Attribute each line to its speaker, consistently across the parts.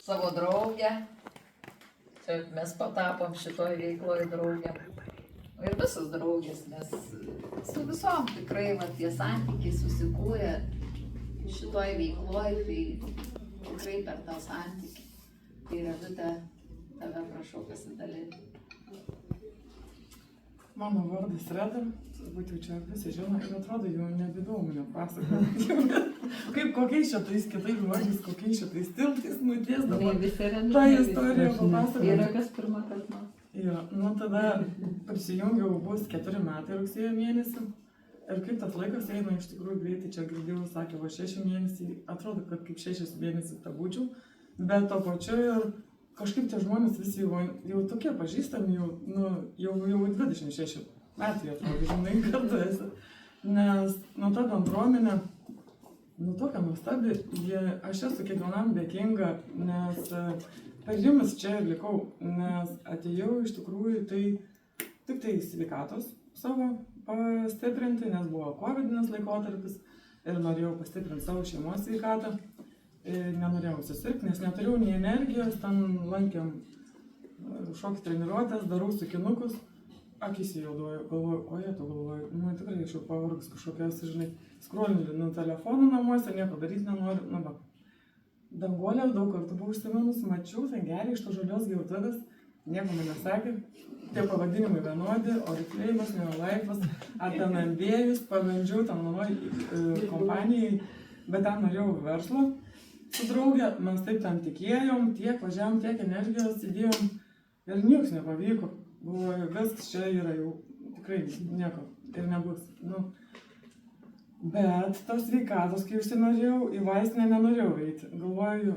Speaker 1: savo draugę. Čia mes patapom šitoj veikloje draugė. Ir visos draugės, nes su visom tikrai tie santykiai susikūrė šitoj veikloje, tai tikrai per tą santykį. Tai Redutė, tave prašau pasidalinti.
Speaker 2: Mano vardas Reda, turbūt jau čia visi žino, ir atrodo jau nebeįdomu nepasakoti. Kaip kokiais šitais kitais žodžiais, kokiais šitais tiltais nuties dabar. Ta istorija papasakoti.
Speaker 1: Yra kas pirmą kartą.
Speaker 2: Yra, tada prisijungiau, bus 4 metai rugsėjo mėnesį. Ir kaip tas laikas eina iš tikrųjų greitai, čia girdėjau, sakė, 6 mėnesiai, atrodo, kad kaip 6 mėnesius pabūčiau, bet to pačiu ir kažkaip tie žmonės visi jau tokie pažįstami, jau 26 metų, atrodo, žinai, kartu esi. Nes ta bendruomenė, tokia nuostabi, aš esu kiekvienam dėkinga, nes per jumis čia ir likau, nes atėjau iš tikrųjų tik tai sveikatos savo pastiprinti, nes buvo covidinis laikotarpis ir norėjau pastiprinti savo šeimos sveikatą. Nenorėjau susirgti, nes neturėjau nei energijos, ten lankėm šokį treniruotės, darau sukinukus, akis įjaudoju, galvoju, tikrai aš jau pavargus kažkokios, žinai, skrolinu telefonų namuose, nieko daryti nenoriu, Danguolė daug kartų buvau užsiminus, mačiau, ten gerai iš to žalios geutuvės, nieko man nesakė, tie pavadinimai vienodi, Oriflėjimas, Neolifas, Atenambėjus, pabandžiau ten kompanijai, bet ten norėjau verslo. Su draugė mes taip ten tikėjom, tiek važiavom, tiek energijos įdėjom ir nieks nepavyko. Galvoju, viskas čia yra jau tikrai nieko ir nebus. Bet tos sveikatos, kai užsinorėjau, į vaistinę nenorėjau eiti. Galvoju,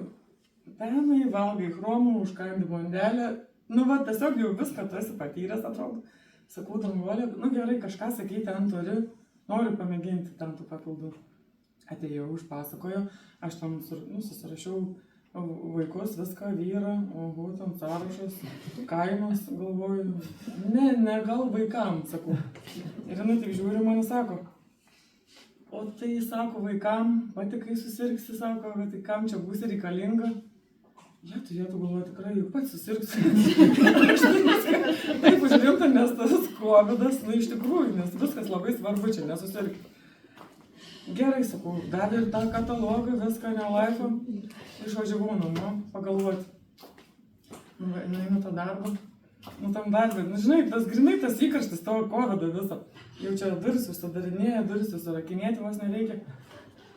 Speaker 2: penai, valgai chromų, užkandi bandelę. Tiesiog jau viską tu esi patyręs, atrodo. Sakau, Danguolė, gerai, kažką sakyti ten turi, noriu pamėginti ten tų papildų. Atėjau, užpasakojo, aš tam susirašiau vaikus, viską, vyrą, ten sąrašas, kainos, galvoju, ne, gal vaikams, sakau. Ir jinai tik žiūri, man sako, o tai, sako, vaikam, pati kai susirgsi, sako, tai kam čia būsi reikalinga? Jie turėtų galvoju, tikrai jau pats susirgsiu. Taip užrimta, nes tas covidas, iš tikrųjų, nes viskas labai svarbu čia, nesusirgti. Gerai, sakau, davė ir tą katalogą, viską Neolifą, išvažiavau namo, pagalvoti. Einu tą darbą, tam darbą, žinai, tas grinai tas įkarštis tavo covido viso. Jau čia duris užsidarinėja, duris užsirakinėti vos nereikia.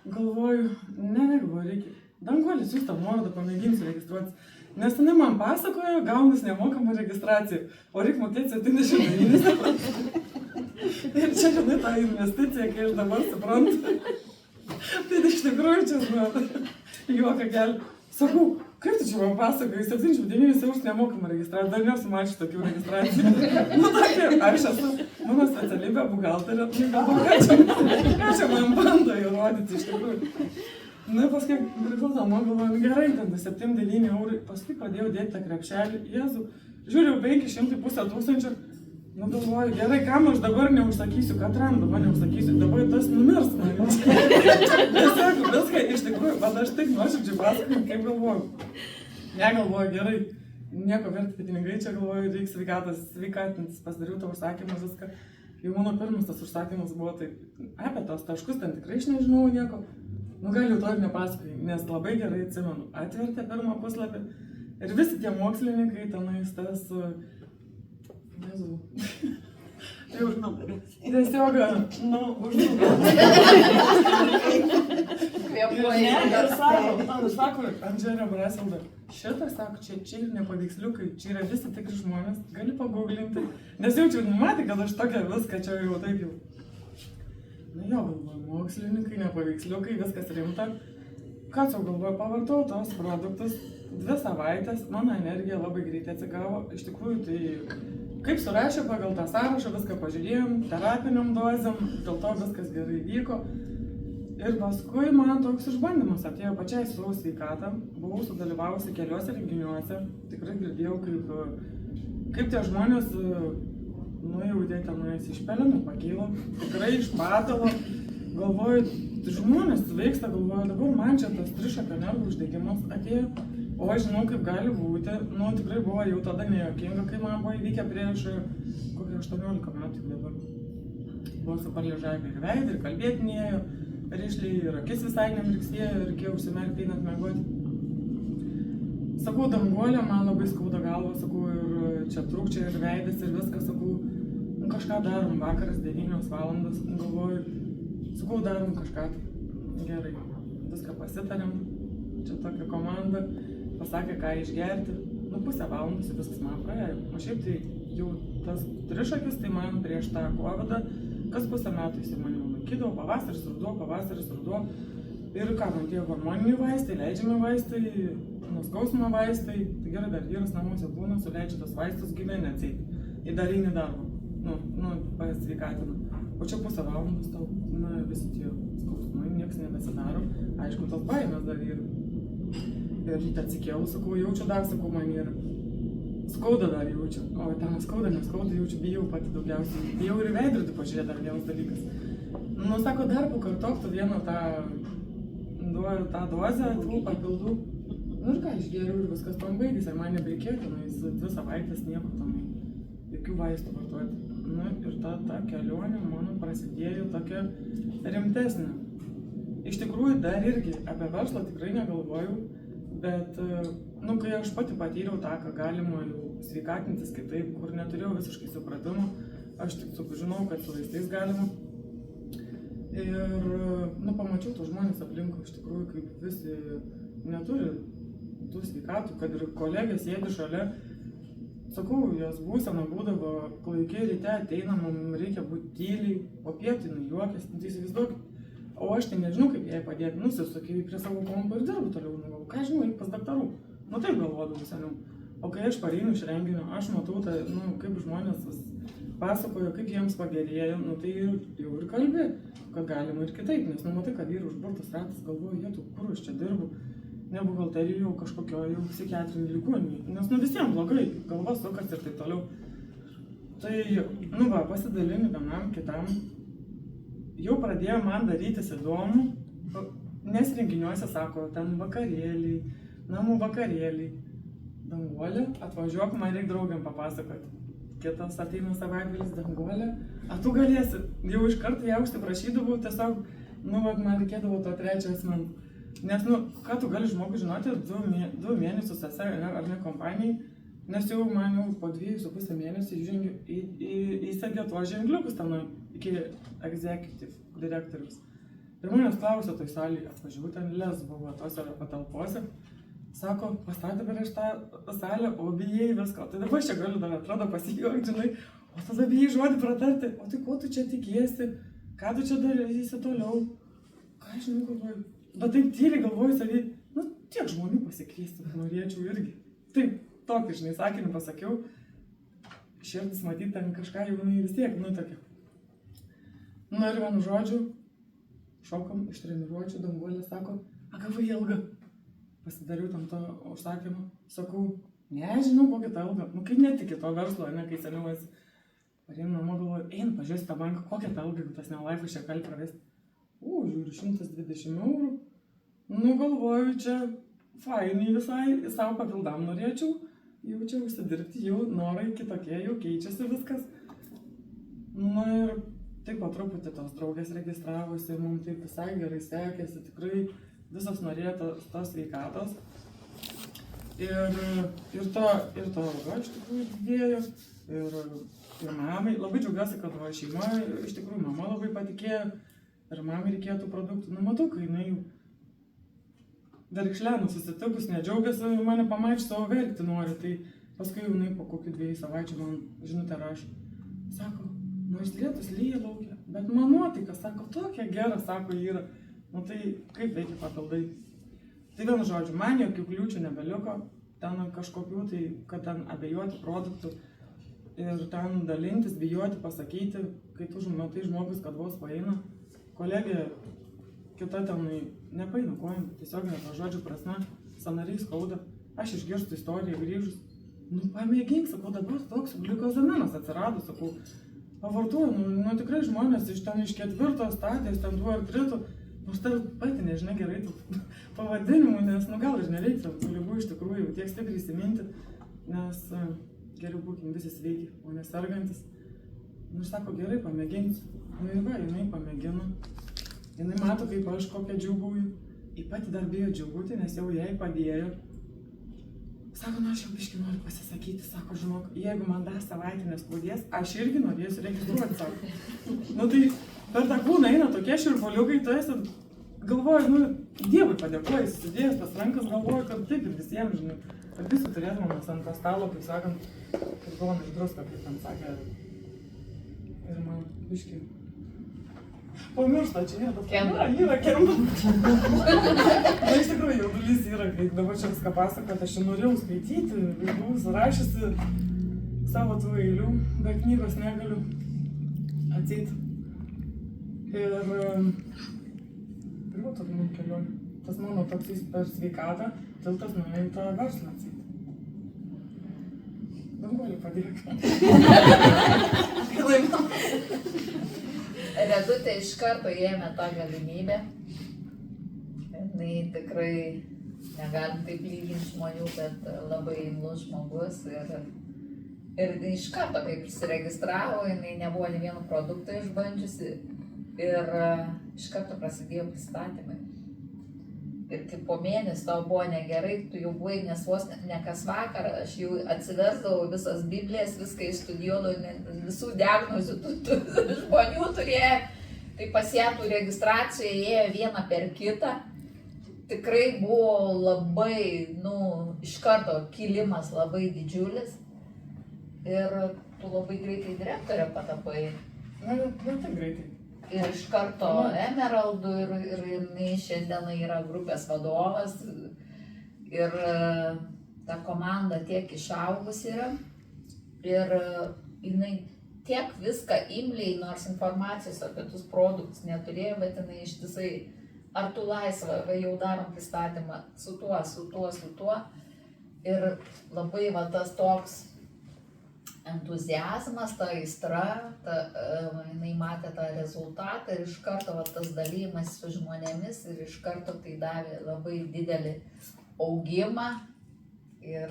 Speaker 2: Galvoju, galvoju, reikia. Danguolė, siūs tą nuorodą, pamėginsiu registruotis. Nes jinai man pasakojo, gaunas nemokamą registraciją, o reikia mokėti 79 eurų. Ir čia, žinai, ta investicija, kai aš dabar suprantu. Tai iš tikrųjų čia, juoką keliu. Sakau, kaip tu čia man pasakoji, 79 eurus nemokamą registraciją, dar nesumačiu tokių registracijų. Tokia, aš esu, mano specialybė buhalterė, ką čia man bando įrodyti iš tikrųjų. Paskui grįžau namo, galvoju, gerai, ten 7-9 eurų, paskui pradėjau dėti tą krepšelį, Jėzų, žiūrėjau 500, 500, galvoju, gerai, kam aš dabar neužsakysiu, katram dabar neužsakysiu, dabar tas numirs man. Tiesiog viską iš tikrųjų, bet aš taip nuoširdžiai pasakoju, kaip galvoju. Negalvoju, gerai, nieko verti pinigai, čia galvoju, reikia sveikatintis, pasidariau tą užsakymą, viską. Jau mano pirmas tas užsakymas buvo taip, apie tos taškus, ten tikrai aš nežinau nieko. Gal jau to ir nepasakojai, nes labai gerai atsimenu. Atvertė pirmą puslapį ir visi tie mokslininkai tenais tas... Jėzau. Tiesiog, ir sako, Andželė Brasilda, šitą, sako, čia ir nepaveiksliukai, čia yra visi tikri žmonės, gali paguglinti. Nes jaučiu, matė, kad aš tokia viską čia jau taip jau. Galvoju, mokslininkai, nepaveiksliukai, viskas rimta. Ką čia galvoju, pavartau tos produktus, 2 savaitės, mano energija labai greitai atsigavo. Iš tikrųjų, tai kaip surašė pagal tą sąrašą, viską pažiūrėjom, terapiniam dozėm, dėl to viskas gerai vyko. Ir paskui man toks išbandymas atėjo pačiai su sveikata, buvau sudalyvavusi keliuose renginiuose, tikrai girdėjau, kaip tie žmonės jau tenais iš pelenų pakyla, tikrai iš patalo, galvoju, žmonės sveiksta, galvoju, dabar man čia tas trišakio nervų uždegimas atėjo O aš žinau, kaip gali būti, nu tikrai buvo jau tada nejuokinga, kai man buvo įvykę prieš kokį 18 metų dabar. Buvo suparlėžavę ir veidą, ir kalbėti nėjo, rišliai, ir akis visai nemirksėjo, ir reikėjo užsimerkti einant miegoti. Sakau, Danguolė, man labai skauda galva, sakau, ir čia trūkčia, ir veidas, ir viskas, sakau, nu kažką darom, vakaras 9 valandas, galvoju, sakau, darom kažką, gerai, viską pasitarėm, čia tokia komanda. Pasakė, ką išgerti, nu pusę valandos ir viskas man praėjo. O šiaip tai jau tas trišakis, tai man prieš tą kovidą, kas pusę metų jis mane laikydavo, pavasaris, ruduo. Ir ką, man tie hormoniniai vaistai, leidžiami vaistai, nuskausmo vaistai, tai gerai, dar vyras namuose būna, suleidžia tos vaistus gyvenę atseit, į darinį darbą, pasveikatina. O čia pusę valandos tau, na, visi tie skausmai, nieks nebesidaro, aišku, tos baimės dar yra. Ir ryte atsikėlu, sakau, jaučiu dar, sakau, man ir skauda dar jaučiu. O ten skauda, neskauda, jaučiu, bijau pati daugiausiai. Bijau ir į veidrodį pažiūrėti dar vienas dalykas. Nu, sako, dar pakartok tu vieną tą dozę, tų papildų. Nu ir ką, išgėriau ir viskas tam baigėsi. Ir man nebereikėtų, nu, jis 2 savaitės nieko tam, jokių vaistų vartoti. Nu ir ta kelionė mano prasidėjo tokia rimtesnė. Iš tikrųjų, dar irgi apie verslą tikrai negalvojau. Bet, nu, kai aš pati patyriau tą, ką galima jau sveikatintis kitaip, kur neturėjau visiškai supratimo, aš tik sužinau, kad su vaistais galima. Ir, nu, pamačiau tos žmonės aplinkui, iš tikrųjų, kaip visi neturi tų sveikatų, kad ir kolegė sėdi šalia. Sakau, jos būsena būdavo, klaikiai ryte ateina, mums reikia būti tyliai, o pietų jinai juokiasi, tai įsivaizduokit. O aš tai nežinau, kaip jai padėti, nusisukiai prie savo kompo ir dirbu toliau, nu, ką žinau, eik pas daktarų. Nu, taip galvodavau seniau. O kai aš pareinu iš renginio, aš matau, nu, kaip žmonės pasakojo, kaip jiems pagerėjo, nu, tai jau ir kalbė, kad galima ir kitaip, nes, nu, matai, kad vyrų užburtas ratas, galvoju, jėtų, kur aš čia dirbu, ne buhalterijoje, kažkokio jau psichiatrinį ligoninį, nes, nu, visiems blogai, galva sukas ir taip toliau. Tai, nu, va, pasidalini vienam, kitam. Jau pradėjo man darytis įdomu, nes renginiuose sako, ten vakarėliai, namų vakarėliai. Danguolė, atvažiuok, man reikia draugiam papasakoti. Kitas ateina savaitgalis, Danguolė, tu galėsi. Jau iš karto ją užsiprašydavau, tiesiog, nu, man reikėdavo to trečio asmens. Nes, nu, ką tu gali žmogui žinoti, 2 mėnesius esi, ar ne kompanijai, nes jau man jau po 2,5 mėnesių įsegė tuos ženkliukus ten iki executive direktorius. Ir manęs klausė toj salėje, atvažiavau ten les buvo tose patalpose, sako, pastatė prieš tą salę, o bijai visko. Tai dabar čia galiu dar atrodo pasijuokti, žinai, o tada bijai žodį pratarti, o tai ko tu čia tikiesi, ką tu čia darysi toliau, ką žinau, galvoju. Bet taip tyliai galvoju savį, nu, tiek žmonių pasikviesti norėčiau irgi. Taip. Tokį, žinai, sakinį pasakiau, širdis matyti ten kažką jau vis tiek, nu, tokia. Nu, ir vienu žodžiu, šokam iš treniruočių, Danguolė sako, gavai ilgą. Pasidariau tam to užsakymą, sakau, nežinau, kokią tą ilgą, nu, kaip netiki to verslo, ne, kai seniau esi. Pareinu namo, galvoju, einu, pažiūrėsi tą banką, kokią tą ilgą, tas nelaifas čia gali pravesti. Žiūriu, 120 eurų. Nu, galvoju, čia fainai visai, savo papildam norėčiau. Jau čia užsidirbti, jau norai kitokie, jau keičiasi viskas. Na ir taip po truputį tos draugės registravosi, mums taip visai gerai sekėsi, tikrai visos norėjo tos sveikatos. Ir to alga iš tikrųjų didėjo. Ir mamai, labai džiaugiuosi, kad šeimoje iš tikrųjų mama labai patikėjo ir mamai reikėjo tų produktų. Nu, matau, kai jinai verkšlenų susitikus, nedžiaugiasi, mane pamačius savo verkti nori, tai paskui jinai po kokių 2 savaičių man žinutę rašo. Sako, nors lietus lyja laukia, bet man nuotaika, sako, tokia gera, sako, yra. Nu tai kaip veikia papildai. Tai vienu žodžiu, man jokių kliūčių nebeliko, ten kažkokių, tai kad ten abejoti produktų ir ten dalintis, bijoti, pasakyti, kai tu matai žmogus, kad vos paeina. Kolegė kita tenai nepaina kojom, tiesiog ne to žodžių prasme, sąnariai skauda. Aš išgirstu istoriją grįžus. Nu, pamėgink, sakau, dabar toks glikozaminas atsirado, sakau. Pavartoju, nu tikrai žmonės iš 4 stadijos, ten 2 ar 3, nors tai pati nežinai gerai pavadinimų, nes, nu gal ir nereikia tų ligų iš tikrųjų tiek stipriai įsiminti, nes geriau būkim visi sveiki, o nesergantis. Nu, ir sako, gerai, pamėginsiu. Nu, ir va, jinai pamėgino. Jinai mato, kaip aš kokią džiūgauju. Ji pati dar bijo džiūgauti, nes jau jai padėjo. Sako, nu, aš jau biškį noriu pasisakyti. Sako, žinok, jeigu man dar savaitę neskaudės, aš irgi norėsiu registruoti savo. Nu, tai per tą kūną eina tokie širpoliukai, tu esi, galvoju, nu, Dievui padėkoju, susidėjęs tas rankas, galvoju, kad taip ir visiems, žinai. Ir visi turėtume mes ant to stalo, kaip sakant, kaip duona į druską, kaip ten sakė. Ir man biškį pamiršta, čia yra tas kemba. Yra kemba. Na, iš tikrųjų, jaudulys yra, kai dabar čia viską pasakot, aš čia norėjau skaityti, buvau surašysi savo tų eilių, be knygos negaliu atseit. Ir pirmo tokių kelionių. Tas mano toksys per sveikatą, tiltas nuėjo į tą verslą atseit. Danguolį padėk.
Speaker 1: Redutė iš karto ėmė tą galimybę. Jinai tikrai, negalim taip lyginti žmonių, bet labai imlus žmogus. Ir iš karto, kai prisiregistravo, jinai nebuvo nė vieno produkto išbandžiusi. Ir iš karto prasidėjo pristatymai. Ir kai po mėnesį tau buvo negerai, tu jau buvai, nes vos ne kas vakarą, aš jau atsiversdavau visas Biblijas, viską išstudijuodavau, visų diagnozių žmonių turėjo, tai pas ją tų registracijų ėjo vieną per kitą. Tikrai buvo labai, iš karto kilimas labai didžiulis ir tu labai greitai direktorė patapai.
Speaker 2: Na, tai greitai.
Speaker 1: Ir iš karto Emeraldų ir jinai šiandien yra grupės vadovas ir ta komanda tiek išaugus yra ir jinai tiek viską imliai, nors informacijos apie tus produktus neturėjo, bet jinai ištisai, ar tu laisva, jau darom pristatymą su tuo ir labai va tas toks entuziazmas, ta aistra, jinai matė tą rezultatą ir iš karto tas dalymas su žmonėmis ir iš karto tai davė labai didelį augimą ir...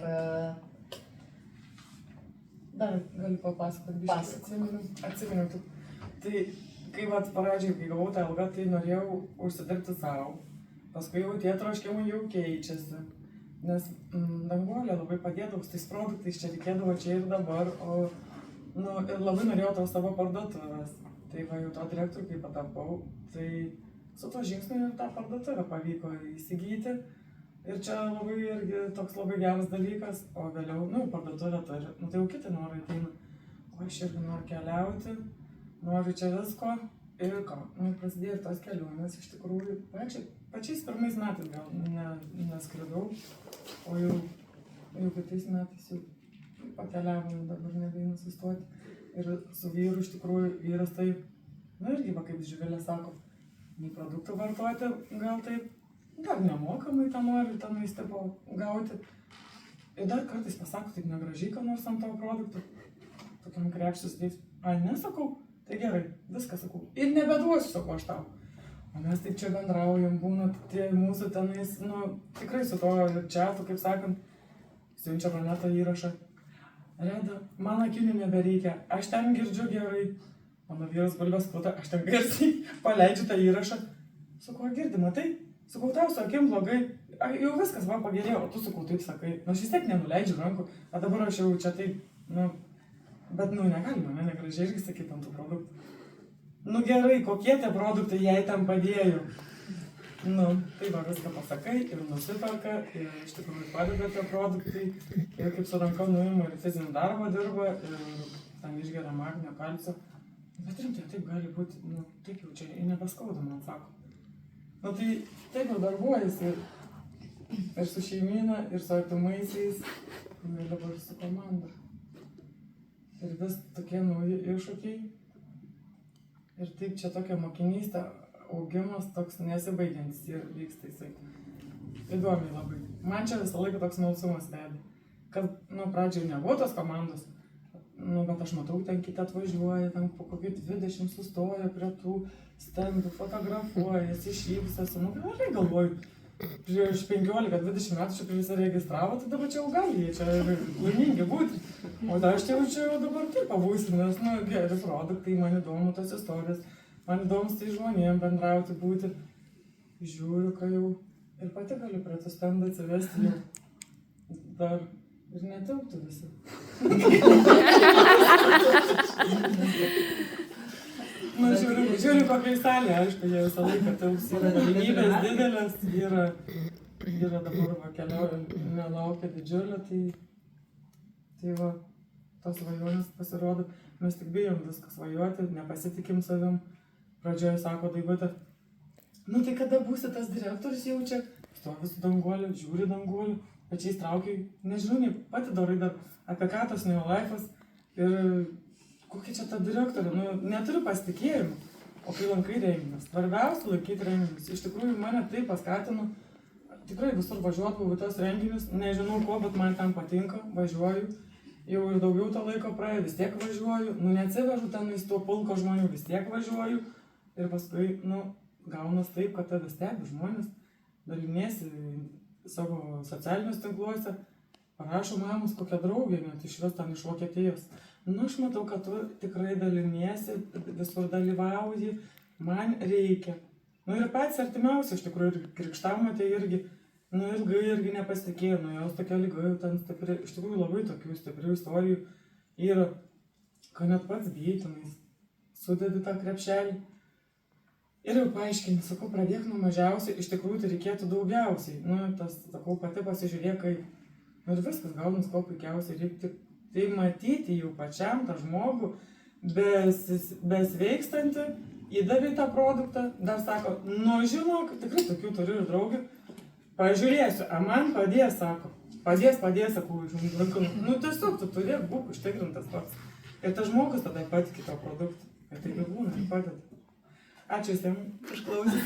Speaker 2: Dar galiu papasakoti, atsimenu. Tai kai pradžiai, kai gavau tą algą, tai norėjau užsidirbti savo, paskui jau tie troškimai jau keičiasi. Nes Danguolė labai padėdavo su tais produktais, čia reikėdavo čia ir dabar, ir labai norėjau to savo parduotuvės. Tai va jau to direktorių kai patapau, tai su to žingsniu ir tą parduotuvę pavyko įsigyti. Ir čia labai irgi toks labai geras dalykas, o vėliau, parduotuvę turi, tai jau kiti norai ateina. O aš irgi noriu keliauti, noriu čia visko ir ką, prasidėjo ir tos kelionės iš tikrųjų. Pačiais pirmais metais gal neskridau, o jau kitais metais jau pakeliavom, dabar nebeina sustoti. Ir su vyru iš tikrųjų vyras taip, irgi kaip Živilė sako, nei produktų vartoti gal taip, dar nemokamai tą nori tenais tipo gauti. Ir dar kartais pasako taip negražiai, ką nors ant tavo produktų, tokiam krepštis taip, nesakau, tai gerai, viską sakau. Ir nebeduosiu, sakau aš tau. O mes taip čia bendraujam, būna tie mūsų tenais, tikrai su to čiatu, kaip sakant, siunčia Roneta įrašą. Reda, man akinių nebereikia, aš ten girdžiu gerai. Mano vyras gulbės puta, aš ten garsiai paleidžiu tą įrašą. Sakau, girdi, matai? Sakau, tau su akim blogai, jau viskas va pagerėjo, o tu sakau taip sakai. Aš vis tiek nenuleidžiu rankų, o dabar aš jau čia taip, bet negalima, negražiai irgi sakyti ant tų produktų. Gerai, kokie tie produktai jai ten padėjo. Tai va viską pasakai ir nusiperka ir iš tikrųjų padeda tie produktai. Ir kaip su ranka nuima ir fizinį darbą dirba ir ten išgeria magnio, kalcio. Bet rimtai, taip gali būti, taip jau čia nebeskauda, man sako. Tai taip ir darbuojasi ir su šeimyna, ir su artimaisiais, ir dabar su komanda. Ir vis tokie nauji iššūkiai. Ir taip čia tokia mokinystė, augimas toks nesibaigiantis ir vyksta jisai. Įdomiai labai. Man čia visą laiką toks smalsumas vedė. Kad, pradžiai nebuvo tos komandos, bet aš matau, ten kiti atvažiuoja, ten po kokį 20 sustoja prie tų stendų, fotografuojasi, šypsosi, gerai galvoju. prieš 15-20 metų čia prisiregistravo, tai dabar čia jau gali, jie čia laimingi būti. O tai aš čia jau dabar taip pabūsiu, nes, nu, geri produktai, man įdomu tos istorijos, man įdomu su tai žmonėm bendrauti, būti. Žiūriu, ką jau ir pati galiu prie to stendo atsivesti jau. Dar ir netilptų visi. Nu, žiūriu kokiai salė, aišku, jie visą laiką tilps, yra galimybės didelės, yra dabar va keliauja, nelaukia didžiulio, tai va, tos svajonės pasirodo, mes tik bijom viską svajoti, nepasitikim savim. Pradžioje sako Daivutė, nu tai kada būsi tas direktorius jau čia, stovi su danguoliu, žiūri danguoliu, pačiais traukiai, nežinau, nei pati darai dar apie ką tas Neolife'as ir kokia čia ta direktorė, nu neturiu pasitikėjimų, o kai lankai renginius, svarbiausia laikyti renginius, iš tikrųjų mane tai paskatino, tikrai visur važiuodavau į tos renginius, nežinau ko, bet man ten patinka, važiuoju, jau ir daugiau to laiko praėjo, vis tiek važiuoju, nu neatsivežu ten į to pulko žmonių, vis tiek važiuoju ir paskui, nu, gaunas taip, kad tada stebi žmonės, daliniesi savo socialinius tinkluose, parašo mamos kokią draugę, net iš vis ten iš Vokietijos. Nu, aš matau, kad tu tikrai daliniesi, visur dalyvauji, man reikia. Nu ir patys artimiausi, iš tikrųjų, ir krikštamatė irgi, nu ilgai irgi nepasitikėjo, nu jos tokia lyga jau ten stipri, iš tikrųjų labai tokių stiprių istorijų yra, kad net pats bijai tenais, sudedi tą krepšelį. Ir jau paaiškinti, sakau, pradėk nuo mažiausiai, iš tikrųjų tai reikėtų daugiausiai. Nu, tas, sakau, pati pasižiūrėk, kaip. Nu ir viskas gaunas ko puikiausiai, reikia tik tai matyti jau pačiam tą žmogų, besveikstantį, įdavė tą produktą, dar sako, nu žinok, tikrai tokių turiu ir draugių, pažiūrėsiu, a man padės, sako, padės, sakau, nu tiesiog tu turėk būk užtikrintas toks. Ir tas žmogus tada patikė to produktą, ir taip ir būna, ir padeda. Ačiū visiems už klausimą.